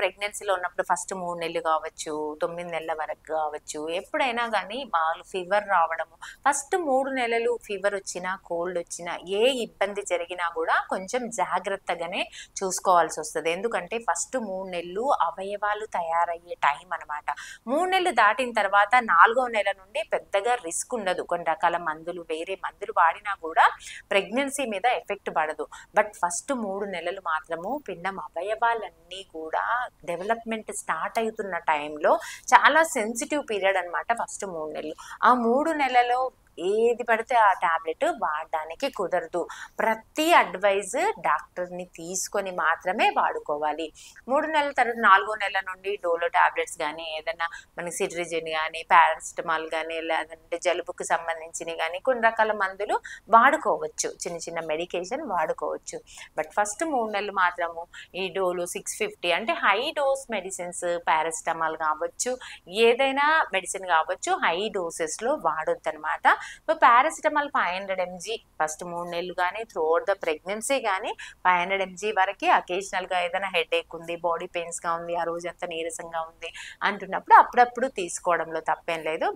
ప్రెగ్నెన్సీలో ఉన్నప్పుడు ఫస్ట్ 3 నెలలు కావచ్చు, 9 నెలల వరకు కావచ్చు, ఎప్పుడైనా గానీ వాళ్ళు ఫీవర్ రావడము, ఫస్ట్ 3 నెలలు ఫీవర్ వచ్చినా, కోల్డ్ వచ్చినా, ఏ ఇబ్బంది జరిగినా గూడా కొంచెం జాగ్రత్తగానే చూసుకోవాల్సొస్తది. ఎందుకంటే ఫస్ట్ 3 నెలలు అవయవాలు తయారయ్యే టైం అనమాట. 3 నెలలు దాటిన తర్వాత 4వ నెల నుండి పెద్దగా రిస్క్ ఉండదు. కొన్ని రకాల మందులు, వేరే మందులు వాడినా గూడా ప్రెగ్నెన్సీ మీద ఎఫెక్ట్ పడదు. బట్ ఫస్ట్ 3 నెలలు మాత్రము పిండం అవయవాలన్నీ కూడా డెవలప్‌మెంట్ స్టార్ట్ అవుతున్న టైంలో చాలా సెన్సిటివ్ పీరియడ్ అనమాట ఫస్ట్ 3 నెలలు. ఆ 3 నెలలో ఏది పడితే ఆ టాబ్లెట్ వాడడానికి కుదరదు. ప్రతి అడ్వైజ్ డాక్టర్‌ని తీసుకొని మాత్రమే వాడుకోవాలి. 3 నెలల తర్వాత 4 నెల నుండి డోలో టాబ్లెట్స్ గానీ, ఏదన్నా మనకి సిట్రిజిన్ గానీ, పారాసిటమాల్ గానీ, లేదంటే జలుబుకి సంబంధించినవి గానీ, కొన్ని రకాల మందులు వాడుకోవచ్చు. చిన్న చిన్న మెడికేషన్ వాడుకోవచ్చు. బట్ ఫస్ట్ 3 నెలలు మాత్రము ఈ డోలో 650 అంటే హై డోస్ మెడిసిన్స్ పారాసిటమాల్ కావచ్చు, ఏదైనా మెడిసిన్ కావచ్చు, హై డోసెస్‌లో వాడొద్దనమాట. సో, పారాసిటమాల్ 500 ఎంజీ ఫస్ట్ 3 నెలలు గానీ, త్రూఅవుట్ ద ప్రెగ్నెన్సీ గానీ 500 ఎంజీ వరకే. అకేషనల్‌గా ఏదైనా హెడేక్ ఉంది, బాడీ పెయిన్స్‌గా ఉంది, ఆ రోజంతా నీరసంగా ఉంది అంటున్నప్పుడు అప్పుడప్పుడు తీసుకోవడంలో తప్పేం లేదు.